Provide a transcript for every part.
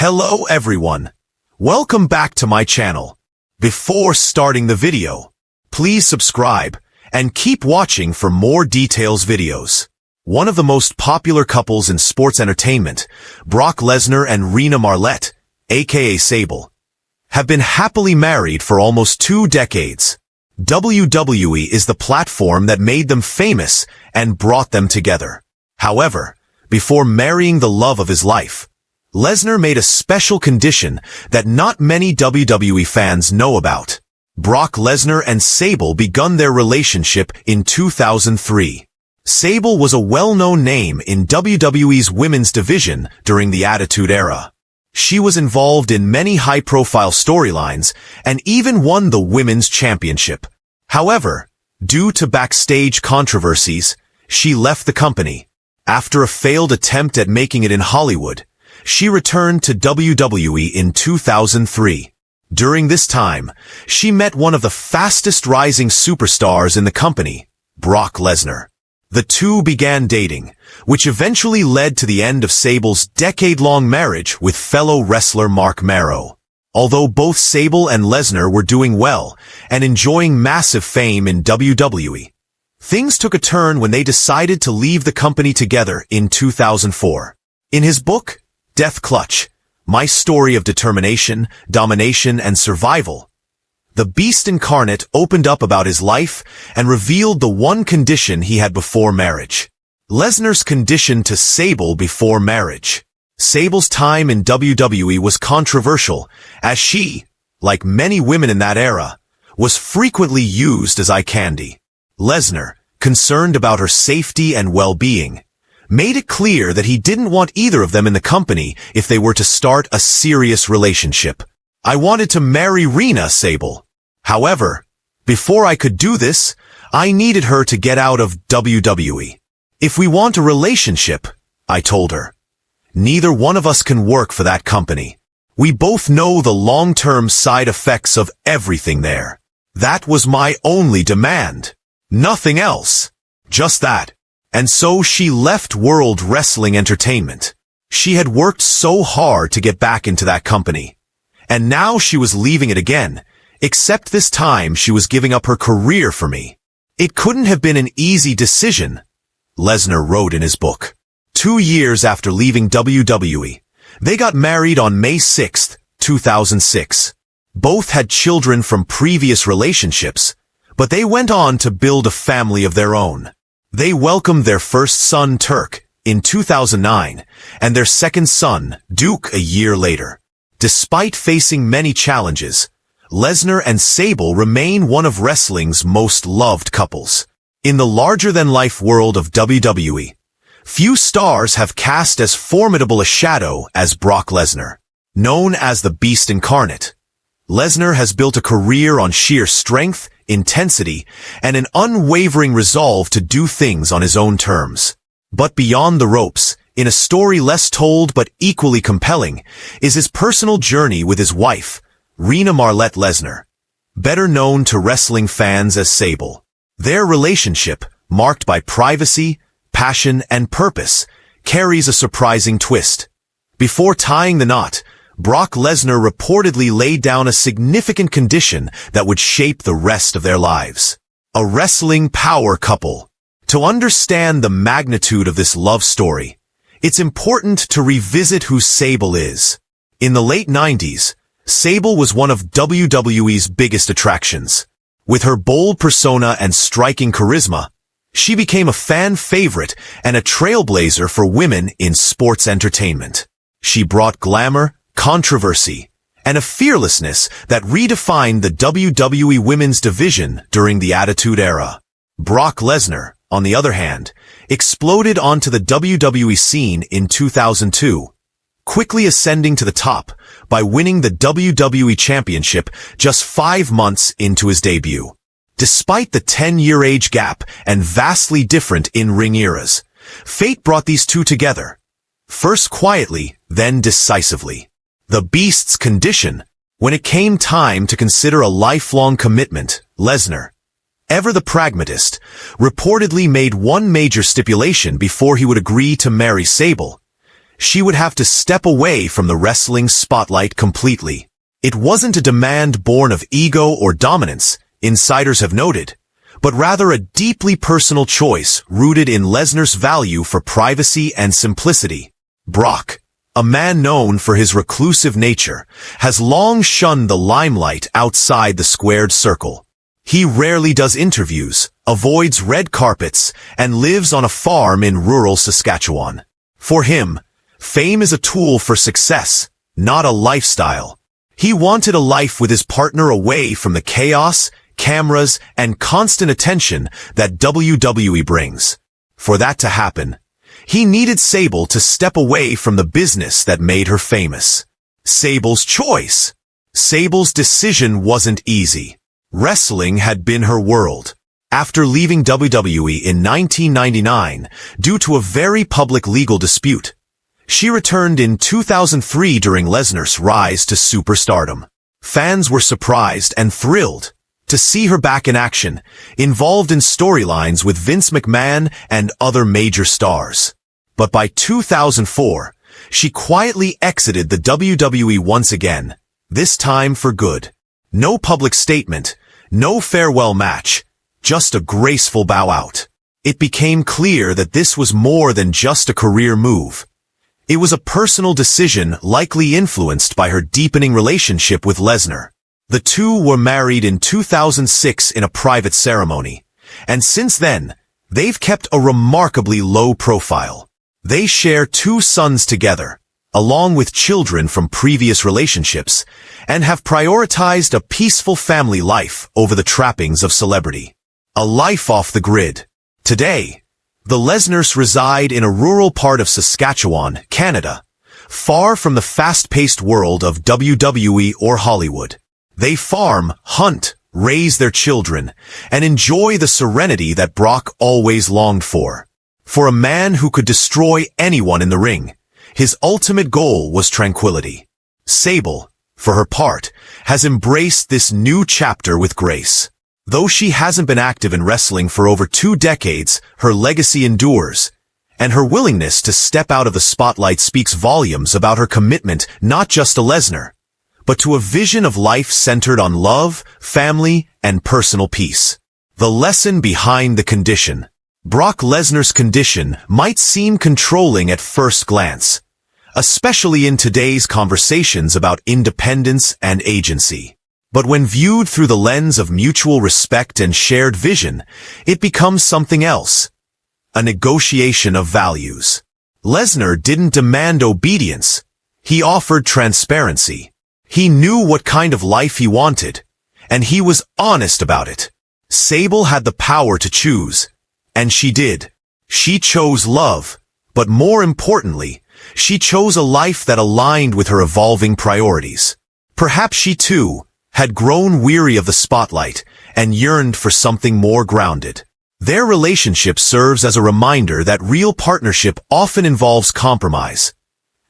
Hello everyone. Welcome back to my channel. Before starting the video, please subscribe and keep watching for more details videos. One of the most popular couples in sports entertainment, Brock Lesnar and Rena Marlette, aka Sable, have been happily married for almost 2 decades. WWE is the platform that made them famous and brought them together. However, before marrying the love of his life, Lesnar made a special condition that not many WWE fans know about. Brock Lesnar and Sable begun their relationship in 2003. Sable was a well-known name in WWE's women's division during the Attitude Era. She was involved in many high-profile storylines and even won the Women's Championship. However, due to backstage controversies, she left the company. After a failed attempt at making it in Hollywood, she returned to WWE in 2003. During this time, she met one of the fastest-rising superstars in the company, Brock Lesnar. The two began dating, which eventually led to the end of Sable's decade-long marriage with fellow wrestler Mark Marrow. Although both Sable and Lesnar were doing well and enjoying massive fame in WWE, things took a turn when they decided to leave the company together in 2004. In his book, Death Clutch, My Story of Determination, Domination, and Survival, the Beast Incarnate opened up about his life and revealed the one condition he had before marriage. Lesnar's condition to Sable before marriage. Sable's time in WWE was controversial, as she, like many women in that era, was frequently used as eye candy. Lesnar, concerned about her safety and well-being, made it clear that he didn't want either of them in the company if they were to start a serious relationship. I wanted to marry Rena, Sable. However, before I could do this, I needed her to get out of WWE. If we want a relationship, I told her, neither one of us can work for that company. We both know the long-term side effects of everything there. That was my only demand. Nothing else. Just that. And so she left World Wrestling Entertainment. She had worked so hard to get back into that company. And now she was leaving it again, except this time she was giving up her career for me. It couldn't have been an easy decision, Lesnar wrote in his book. 2 years after leaving WWE, they got married on May 6, 2006. Both had children from previous relationships, but they went on to build a family of their own. They welcomed their first son, Turk, in 2009, and their second son, Duke, a year later. Despite facing many challenges, Lesnar and Sable remain one of wrestling's most loved couples. In the larger-than-life world of WWE, few stars have cast as formidable a shadow as Brock Lesnar. Known as the Beast Incarnate, Lesnar has built a career on sheer strength, intensity, and an unwavering resolve to do things on his own terms. But beyond the ropes, in a story less told but equally compelling, is his personal journey with his wife, Rena Marlette Lesnar, better known to wrestling fans as Sable. Their relationship, marked by privacy, passion, and purpose, carries a surprising twist. Before tying the knot, Brock Lesnar reportedly laid down a significant condition that would shape the rest of their lives. A wrestling power couple. To understand the magnitude of this love story, it's important to revisit who Sable is. In the late 90s, Sable was one of WWE's biggest attractions. With her bold persona and striking charisma, she became a fan favorite and a trailblazer for women in sports entertainment. She brought glamour, controversy, and a fearlessness that redefined the WWE women's division during the Attitude Era. Brock Lesnar, on the other hand, exploded onto the WWE scene in 2002, quickly ascending to the top by winning the WWE Championship just 5 months into his debut. Despite the 10-year age gap and vastly different in-ring eras, fate brought these two together, first quietly, then decisively. The Beast's condition. When it came time to consider a lifelong commitment, Lesnar, ever the pragmatist, reportedly made one major stipulation before he would agree to marry Sable. she would have to step away from the wrestling spotlight completely. It wasn't a demand born of ego or dominance, insiders have noted, but rather a deeply personal choice rooted in Lesnar's value for privacy and simplicity. Brock, a man known for his reclusive nature, has long shunned the limelight outside the squared circle. He rarely does interviews, avoids red carpets, and lives on a farm in rural Saskatchewan. For him, fame is a tool for success, not a lifestyle. He wanted a life with his partner away from the chaos, cameras, and constant attention that WWE brings. For that to happen, he needed Sable to step away from the business that made her famous. Sable's choice. Sable's decision wasn't easy. Wrestling had been her world. After leaving WWE in 1999 due to a very public legal dispute, she returned in 2003 during Lesnar's rise to superstardom. Fans were surprised and thrilled to see her back in action, involved in storylines with Vince McMahon and other major stars. But by 2004, she quietly exited the WWE once again, this time for good. No public statement, no farewell match, just a graceful bow out. It became clear that this was more than just a career move. It was a personal decision likely influenced by her deepening relationship with Lesnar. The two were married in 2006 in a private ceremony, and since then, they've kept a remarkably low profile. They share 2 sons together, along with children from previous relationships, and have prioritized a peaceful family life over the trappings of celebrity. A life off the grid. Today, the Lesnars reside in a rural part of Saskatchewan, Canada, far from the fast-paced world of WWE or Hollywood. They farm, hunt, raise their children, and enjoy the serenity that Brock always longed for. For a man who could destroy anyone in the ring, his ultimate goal was tranquility. Sable, for her part, has embraced this new chapter with grace. Though she hasn't been active in wrestling for over 2 decades, her legacy endures, and her willingness to step out of the spotlight speaks volumes about her commitment not just to Lesnar, but to a vision of life centered on love, family, and personal peace. The lesson behind the condition. Brock Lesnar's condition might seem controlling at first glance, especially in today's conversations about independence and agency. But when viewed through the lens of mutual respect and shared vision, it becomes something else. A negotiation of values. Lesnar didn't demand obedience. He offered transparency. He knew what kind of life he wanted, and he was honest about it. Sable had the power to choose, and she did. She chose love, but more importantly, she chose a life that aligned with her evolving priorities. Perhaps she, too, had grown weary of the spotlight and yearned for something more grounded. Their relationship serves as a reminder that real partnership often involves compromise.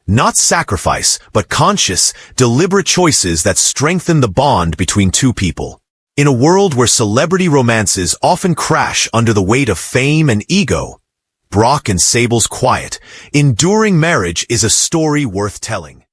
Not sacrifice, but conscious, deliberate choices that strengthen the bond between 2 people. In a world where celebrity romances often crash under the weight of fame and ego, Brock and Sable's quiet, enduring marriage is a story worth telling.